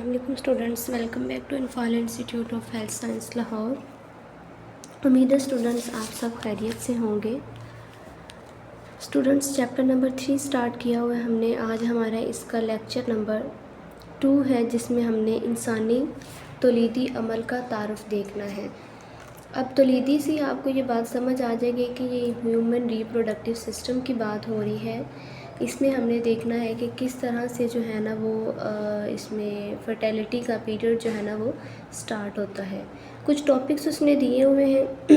السلام علیکم students, welcome back to Anfal institute of health science Lahore. امید ہے اسٹوڈنٹس آپ سب خیریت سے ہوں گے۔ اسٹوڈنٹس چیپٹر نمبر 3 سٹارٹ کیا ہوا ہے ہم نے۔ آج ہمارا اس کا لیکچر نمبر 2 ہے، جس میں ہم نے انسانی تولیدی عمل کا تعارف دیکھنا ہے۔ اب تولیدی سے آپ کو یہ بات سمجھ آ جائے گی کہ یہ ہیومن ریپروڈکٹیو سسٹم کی بات ہو رہی ہے۔ اس میں ہم نے دیکھنا ہے کہ کس طرح سے جو ہے نا وہ اس میں فرٹیلیٹی کا پیریڈ جو ہے نا وہ سٹارٹ ہوتا ہے۔ کچھ ٹاپکس اس نے دیے ہوئے ہیں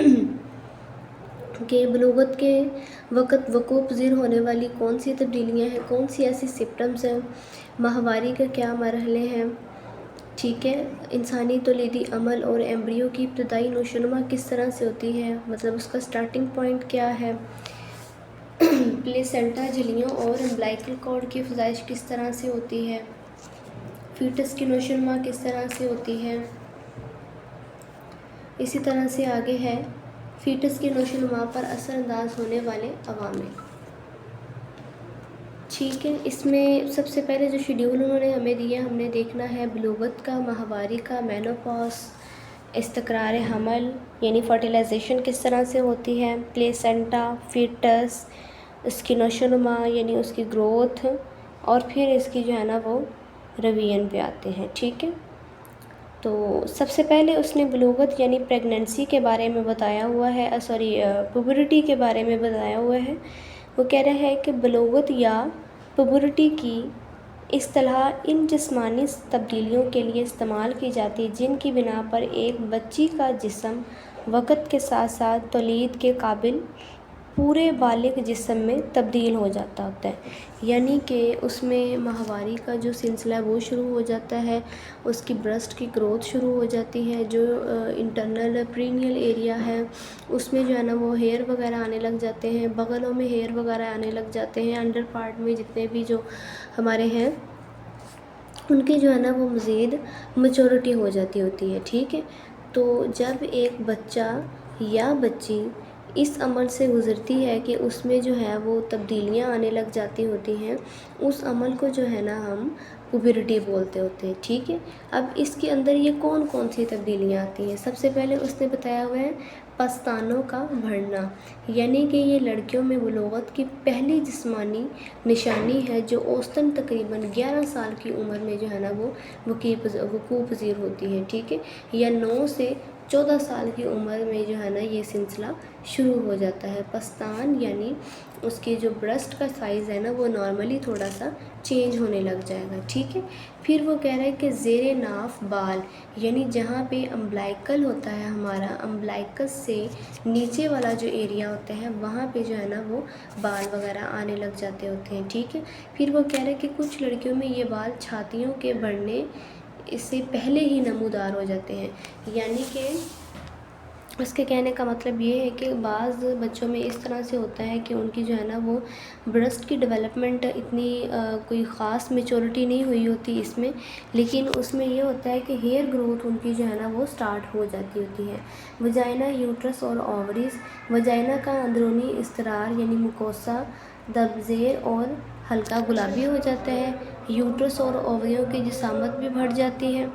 کہ بلوغت کے وقت وقوع پذیر ہونے والی کون سی تبدیلیاں ہیں، کون سی ایسی سمپٹمز ہیں، ماہواری کے کیا مرحلے ہیں، ٹھیک ہے، انسانی تولیدی عمل اور ایمبریو کی ابتدائی نشوونما کس طرح سے ہوتی ہے، مطلب اس کا سٹارٹنگ پوائنٹ کیا ہے، پلیسنٹا جھلیوں اور امبلائکل کارڈ کی افزائش کس طرح سے ہوتی ہے، فیٹس کی نشوونما کس طرح سے ہوتی ہے۔ اسی طرح سے آگے ہے فیٹس کی نشوونما پر اثر انداز ہونے والے عوامل، ٹھیک ہے۔ اس میں سب سے پہلے جو شیڈیول انہوں نے ہمیں دیا، ہم نے دیکھنا ہے بلوغت کا، ماہواری کا، مینوپاز، استقرار حمل یعنی فرٹیلائزیشن کس طرح سے ہوتی ہے، پلیسنٹا، فیٹس، اس کی نشوونما یعنی اس کی گروتھ، اور پھر اس کی جو ہے نا وہ رویین پہ آتے ہیں، ٹھیک ہے۔ تو سب سے پہلے اس نے بلوغت یعنی پریگننسی کے بارے میں بتایا ہوا ہے، پیوبرٹی کے بارے میں بتایا ہوا ہے۔ وہ کہہ رہا ہے کہ بلوغت یا پیوبرٹی کی اصطلاح ان جسمانی تبدیلیوں کے لیے استعمال کی جاتی ہے جن کی بنا پر ایک بچی کا جسم وقت کے ساتھ ساتھ تولید کے قابل پورے بالغ جسم میں تبدیل ہو جاتا ہوتا ہے، یعنی کہ اس میں ماہواری کا جو سلسلہ ہے وہ شروع ہو جاتا ہے، اس کی برسٹ کی گروتھ شروع ہو جاتی ہے، جو انٹرنل پرینیل ایریا ہے اس میں جو ہے نا وہ ہیئر وغیرہ آنے لگ جاتے ہیں، بغلوں میں ہیئر وغیرہ آنے لگ جاتے ہیں، انڈر پارٹ میں جتنے بھی جو ہمارے ہیں ان کی جو ہے نا وہ مزید میچورٹی ہو جاتی ہوتی ہے، ٹھیک ہے۔ تو جب ایک بچہ یا بچی اس عمل سے گزرتی ہے کہ اس میں جو ہے وہ تبدیلیاں آنے لگ جاتی ہوتی ہیں، اس عمل کو جو ہے نا ہم پیوبرٹی بولتے ہوتے ہیں، ٹھیک ہے۔ اب اس کے اندر یہ کون کون سی تبدیلیاں آتی ہیں، سب سے پہلے اس نے بتایا ہوا ہے پستانوں کا بڑھنا، یعنی کہ یہ لڑکیوں میں بلوغت کی پہلی جسمانی نشانی ہے جو اوسطاً تقریباً 11 سال کی عمر میں جو ہے نا وہ وقوع پذیر ہوتی ہے، ٹھیک ہے، یا 9 سے 14 سال کی عمر میں جو ہے نا یہ سلسلہ شروع ہو جاتا ہے۔ پستان یعنی اس کی جو برسٹ کا سائز ہے نا وہ نارملی تھوڑا سا چینج ہونے لگ جائے گا، ٹھیک ہے۔ پھر وہ کہہ رہا ہے کہ زیر ناف بال، یعنی جہاں پہ امبلائکل ہوتا ہے ہمارا، امبلائکس سے نیچے والا جو ایریا ہوتا ہے وہاں پہ جو ہے نا وہ بال وغیرہ آنے لگ جاتے ہوتے ہیں، ٹھیک ہے۔ پھر وہ کہہ رہے ہیں کہ کچھ لڑکیوں میں یہ بال چھاتیوں کے بڑھنے اس سے پہلے ہی نمودار ہو جاتے ہیں، یعنی کہ اس کے کہنے کا مطلب یہ ہے کہ بعض بچوں میں اس طرح سے ہوتا ہے کہ ان کی جو ہے نا وہ برسٹ کی ڈیولپمنٹ اتنی کوئی خاص میچورٹی نہیں ہوئی ہوتی اس میں، لیکن اس میں یہ ہوتا ہے کہ ہیئر گروتھ ان کی جو ہے نا وہ سٹارٹ ہو جاتی ہوتی ہے۔ وجائنا، یوٹرس اور اووریز، وجائنا کا اندرونی استرار یعنی مکوسا دبزیر اور ہلکا گلابی ہو جاتا ہے، یوٹرس اور اووریوں کی جسامت بھی بڑھ جاتی ہے،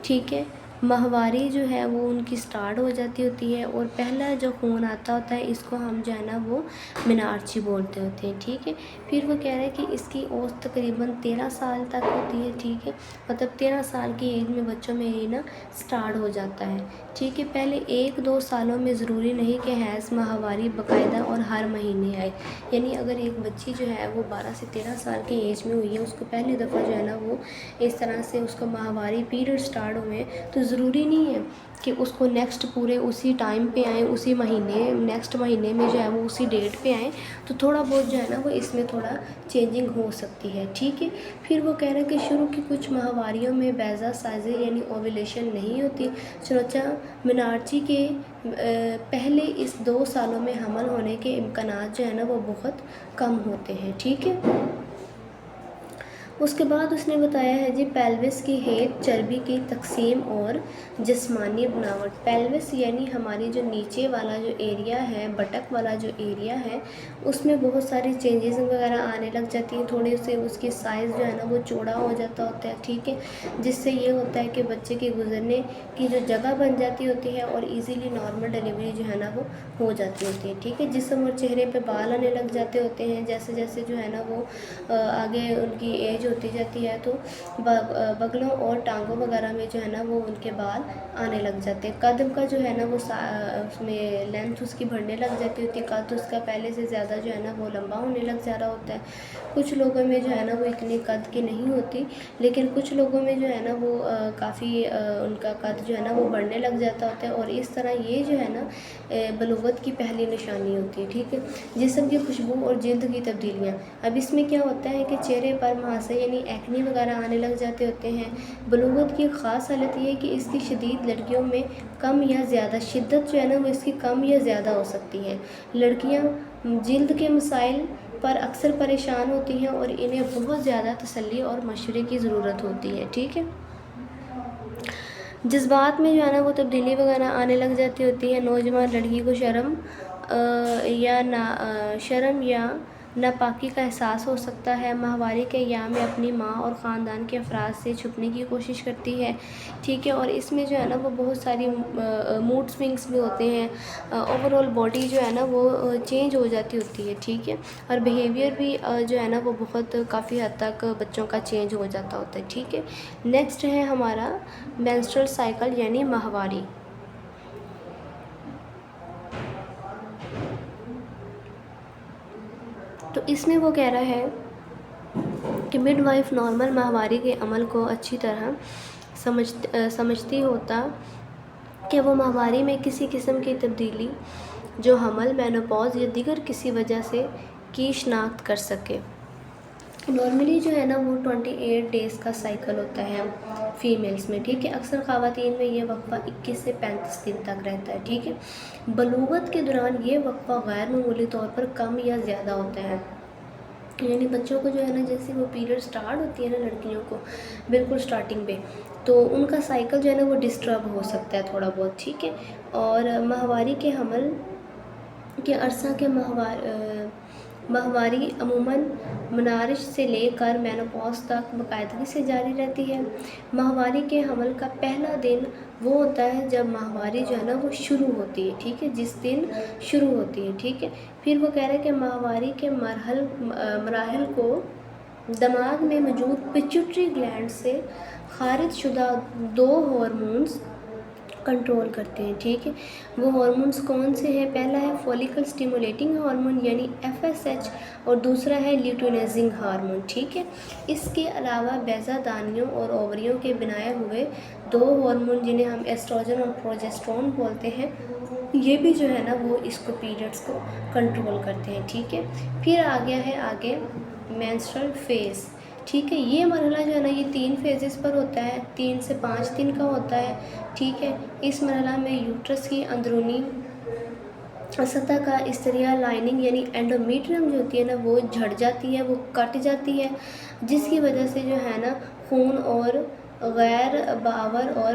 ٹھیک ہے۔ ماہواری جو ہے وہ ان کی سٹارٹ ہو جاتی ہوتی ہے، اور پہلا جو خون آتا ہوتا ہے اس کو ہم جو ہے نا وہ منارچی بولتے ہوتے ہیں، ٹھیک ہے۔ پھر وہ کہہ رہے ہیں کہ اس کی اوسط تقریباً 13 سال تک ہوتی ہے، ٹھیک ہے، مطلب 13 سال کی ایج میں بچوں میں یہ نا سٹارٹ ہو جاتا ہے، ٹھیک ہے۔ پہلے 1-2 سالوں میں ضروری نہیں کہ حیض ماہواری باقاعدہ اور ہر مہینے آئے، یعنی اگر ایک بچی جو ہے وہ 12 سے 13 سال کی ایج میں ہوئی ہے، اس کو پہلی دفعہ جو ہے نا وہ اس طرح سے اس کو ماہواری پیریڈ سٹارٹ ہوئے، تو ضروری نہیں ہے کہ اس کو نیکسٹ پورے اسی ٹائم پہ آئیں، اسی مہینے نیکسٹ مہینے میں جو ہے وہ اسی ڈیٹ پہ آئیں، تو تھوڑا بہت جو ہے نا وہ اس میں تھوڑا چینجنگ ہو سکتی ہے، ٹھیک ہے۔ پھر وہ کہہ رہے ہیں کہ شروع کی کچھ ماہواریوں میں بیضہ سازی یعنی اوویلیشن نہیں ہوتی، چنانچہ منارچی کے پہلے اس 2 سالوں میں حمل ہونے کے امکانات جو ہے نا وہ بہت کم ہوتے ہیں، ٹھیک ہے۔ اس کے بعد اس نے بتایا ہے جی پیلوس کی ہیٹ، چربی کی تقسیم اور جسمانی بناوٹ۔ پیلوس یعنی ہماری جو نیچے والا جو ایریا ہے، بٹک والا جو ایریا ہے، اس میں بہت ساری چینجز وغیرہ آنے لگ جاتی ہیں، تھوڑے سے اس کی سائز جو ہے نا وہ چوڑا ہو جاتا ہوتا ہے، ٹھیک ہے، جس سے یہ ہوتا ہے کہ بچے کے گزرنے کی جو جگہ بن جاتی ہوتی ہے اور ایزیلی نارمل ڈیلیوری جو ہے نا وہ ہو جاتی ہوتی ہے، ٹھیک ہے۔ جسم اور چہرے پہ بال آنے لگ جاتے ہوتے ہیں، جیسے جیسے جو ہے نا وہ آگے ان کی ایج ہوتی جاتی ہے تو بغلوں اور ٹانگوں وغیرہ میں جو ہے نا وہ ان کے بال آنے لگ جاتے ہیں۔ قدم کا جو ہے نا وہ اس میں لینتھ اس کی بڑھنے لگ جاتی ہوتی ہے، قد اس کا پہلے سے زیادہ جو ہے نا وہ لمبا ہونے لگ جا رہا ہوتا ہے۔ کچھ لوگوں میں جو ہے نا وہ اتنی قد کی نہیں ہوتی، لیکن کچھ لوگوں میں جو ہے نا وہ کافی ان کا قد جو ہے نا وہ بڑھنے لگ جاتا ہوتا ہے، اور اس طرح یہ جو ہے نا بلوغت کی پہلی نشانی ہوتی ہے، ٹھیک ہے۔ جسم کی خوشبو اور جلد کی تبدیلیاں، اب اس میں کیا ہوتا ہے کہ چہرے پر مہاسے یعنی ایکنی وغیرہ آنے لگ جاتے ہوتے ہیں۔ بلوغت کی خاص حالت یہ ہے کہ اس کی شدید لڑکیوں میں کم یا زیادہ، شدت جو ہے نا وہ اس کی کم یا زیادہ ہو سکتی ہے۔ لڑکیاں جلد کے مسائل پر اکثر پریشان ہوتی ہیں اور انہیں بہت زیادہ تسلی اور مشورے کی ضرورت ہوتی ہے، ٹھیک ہے۔ جذبات میں جو ہے نا وہ تبدیلی وغیرہ آنے لگ جاتی ہوتی ہے۔ نوجوان لڑکی کو شرم یا ناپاکی کا احساس ہو سکتا ہے۔ ماہواری کے ایام میں اپنی ماں اور خاندان کے افراد سے چھپنے کی کوشش کرتی ہے، ٹھیک ہے، اور اس میں جو ہے نا وہ بہت ساری موڈ سوئنگس بھی ہوتے ہیں، اوور آل باڈی جو ہے نا وہ چینج ہو جاتی ہوتی ہے، ٹھیک ہے، اور بیہیویئر بھی جو ہے نا وہ بہت کافی حد تک بچوں کا چینج ہو جاتا ہوتا ہے، ٹھیک ہے۔ نیکسٹ ہے ہمارا مینسٹرل سائیکل یعنی ماہواری۔ تو اس میں وہ کہہ رہا ہے کہ مڈ وائف نارمل ماہواری کے عمل کو اچھی طرح سمجھتی ہوتا کہ وہ ماہواری میں کسی قسم کی تبدیلی جو حمل، مینوپاز یا دیگر کسی وجہ سے کی شناخت کر سکے۔ نارملی جو ہے نا وہ 28 ڈیز کا سائیکل ہوتا ہے فیمیلز میں، ٹھیک ہے، اکثر خواتین میں یہ وقفہ 21 سے 35 دن تک رہتا ہے، ٹھیک ہے۔ بلوغت کے دوران یہ وقفہ غیر معمولی طور پر کم یا زیادہ ہوتا ہے، یعنی بچوں کو جو ہے نا جیسے وہ پیریڈ سٹارٹ ہوتی ہے نا لڑکیوں کو بالکل سٹارٹنگ پہ، تو ان کا سائیکل جو ہے نا وہ ڈسٹرب ہو سکتا ہے تھوڑا بہت، ٹھیک ہے۔ اور ماہواری کے حمل کے عرصہ کے ماہواری عموماً منارج سے لے کر مینوپاز تک باقاعدگی سے جاری رہتی ہے۔ ماہواری کے حمل کا پہلا دن وہ ہوتا ہے جب ماہواری جو ہے نا وہ شروع ہوتی ہے، ٹھیک ہے، جس دن شروع ہوتی ہے، ٹھیک ہے۔ پھر وہ کہہ رہے ہیں کہ ماہواری کے مراحل کو دماغ میں موجود پیچوٹری گلینڈ سے خارج شدہ 2 ہارمونز کنٹرول کرتے ہیں، ٹھیک ہے۔ وہ ہارمونز کون سے ہیں؟ پہلا ہے فولیکل سٹیمولیٹنگ ہارمون یعنی FSH، اور دوسرا ہے لیوٹینائزنگ ہارمون، ٹھیک ہے۔ اس کے علاوہ بیضہ دانیوں اور اووریوں کے بنائے ہوئے 2 ہارمون جنہیں ہم ایسٹروجن اور پروجسٹرون بولتے ہیں، یہ بھی جو ہے نا وہ اس کو پیریڈز کو کنٹرول کرتے ہیں، ٹھیک ہے۔ پھر آ گیا ہے آگے مینسٹرل فیز، ٹھیک ہے۔ یہ مرحلہ جو ہے نا یہ 3 فیزز پر ہوتا ہے، 3 سے 5 دن کا ہوتا ہے، ٹھیک ہے۔ اس مرحلہ میں یوٹرس کی اندرونی سطح کا استریا لائننگ یعنی اینڈومیٹریم جو ہوتی ہے نا وہ جھڑ جاتی ہے، وہ کٹ جاتی ہے، جس کی وجہ سے جو ہے نا خون اور غیر باور اور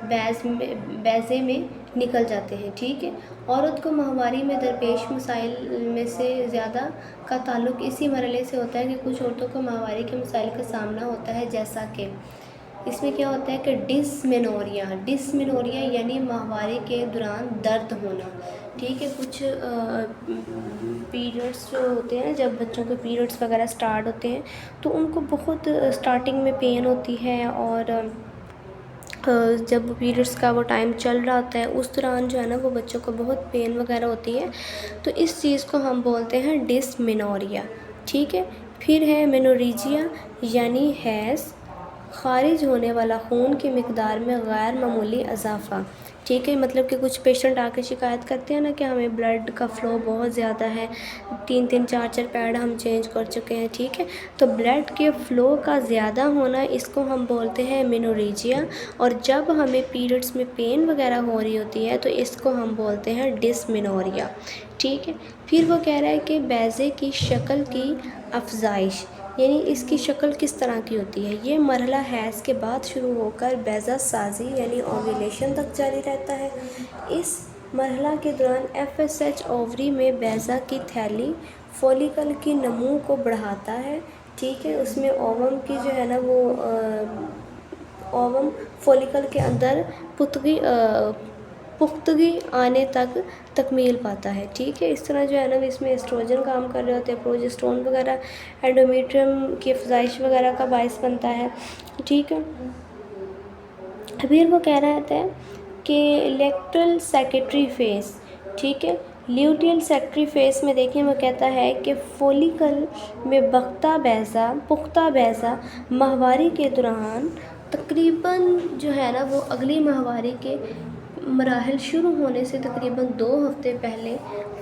بیضے میں نکل جاتے ہیں، ٹھیک ہے۔ عورت کو ماہواری میں درپیش مسائل میں سے زیادہ کا تعلق اسی مرحلے سے ہوتا ہے کہ کچھ عورتوں کو ماہواری کے مسائل کا سامنا ہوتا ہے، جیسا کہ اس میں کیا ہوتا ہے کہ ڈسمینوریا یعنی ماہواری کے دوران درد ہونا، ٹھیک ہے۔ کچھ پیریڈس جو ہوتے ہیں، جب بچوں کے پیریڈس وغیرہ سٹارٹ ہوتے ہیں تو ان کو بہت سٹارٹنگ میں پین ہوتی ہے، اور جب پیریڈس کا وہ ٹائم چل رہا ہوتا ہے اس دوران جو ہے نا وہ بچوں کو بہت پین وغیرہ ہوتی ہے، تو اس چیز کو ہم بولتے ہیں ڈسمینوریا، ٹھیک ہے۔ پھر ہے مینوریجیا یعنی حیض، خارج ہونے والا خون کی مقدار میں غیر معمولی اضافہ، ٹھیک ہے۔ مطلب کہ کچھ پیشنٹ آ کے شکایت کرتے ہیں نا کہ ہمیں بلڈ کا فلو بہت زیادہ ہے، 3 4 پیڈ ہم چینج کر چکے ہیں، ٹھیک ہے، تو بلڈ کے فلو کا زیادہ ہونا اس کو ہم بولتے ہیں مینوریجیا، اور جب ہمیں پیریڈس میں پین وغیرہ ہو رہی ہوتی ہے تو اس کو ہم بولتے ہیں ڈسمینوریا، ٹھیک ہے۔ پھر وہ کہہ رہا ہے کہ بیضے کی شکل کی افزائش یعنی اس کی شکل کس طرح کی ہوتی ہے۔ یہ مرحلہ حیض کے بعد شروع ہو کر بیضہ سازی یعنی اوویلیشن تک جاری رہتا ہے۔ اس مرحلہ کے دوران ایف ایس ایچ اووری میں بیضہ کی تھیلی فولیکل کی نمو کو بڑھاتا ہے، ٹھیک ہے، اس میں اووم کی جو ہے نا وہ اووم فولیکل کے اندر پختگی آنے تک تکمیل پاتا ہے، ٹھیک ہے۔ اس طرح جو ہے نا اس میں ایسٹروجن کام کر رہے ہوتے ہیں، پروجسٹرون وغیرہ اینڈومیٹریم کی افزائش وغیرہ کا باعث بنتا ہے، ٹھیک ہے۔ پھر وہ کہہ رہا ہے کہ لیکٹل سیکریٹری فیز، ٹھیک ہے، لیوٹیل سیکریٹری فیز میں دیکھیں وہ کہتا ہے کہ فولیکل میں پختہ بیضہ ماہواری کے دوران تقریباً جو ہے نا وہ اگلی ماہواری کے مراحل شروع ہونے سے تقریباً 2 ہفتے پہلے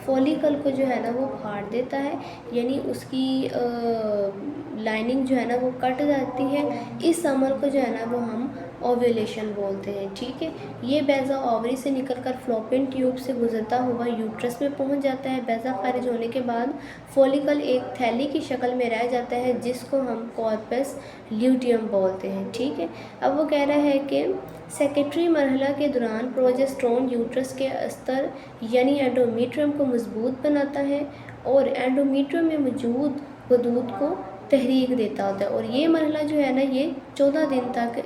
فولیکل کو جو ہے نا وہ پھاڑ دیتا ہے، یعنی اس کی لائننگ جو ہے نا وہ کٹ جاتی ہے۔ اس عمل کو جو ہے نا وہ ہم اوویلیشن بولتے ہیں، ٹھیک ہے۔ یہ بیضہ اووری سے نکل کر فلوپین ٹیوب سے گزرتا ہوا یوٹرس میں پہنچ جاتا ہے۔ بیضہ خارج ہونے کے بعد فولیکل ایک تھیلی کی شکل میں رہ جاتا ہے جس کو ہم کارپس لیوٹیم بولتے ہیں، ٹھیک ہے۔ اب وہ کہہ رہا ہے کہ سیکریٹری مرحلہ کے دوران پروجسٹرون یوٹرس کے استر یعنی اینڈومیٹریم کو مضبوط بناتا ہے اور اینڈومیٹریم میں موجود غدود کو تحریک دیتا ہوتا ہے، اور یہ مرحلہ جو ہے نا یہ 14 دن تک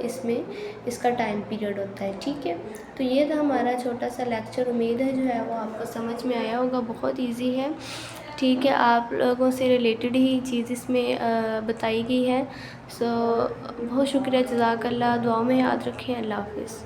اس کا ٹائم پیریڈ ہوتا ہے، ٹھیک ہے۔ تو یہ تھا ہمارا چھوٹا سا لیکچر، امید ہے جو ہے وہ آپ کو سمجھ میں آیا ہوگا، بہت ایزی ہے، ٹھیک ہے، آپ لوگوں سے ریلیٹڈ ہی چیز اس میں بتائی گئی ہے۔ بہت شکریہ، جزاک اللہ، دعاؤں میں یاد رکھیں، اللہ حافظ۔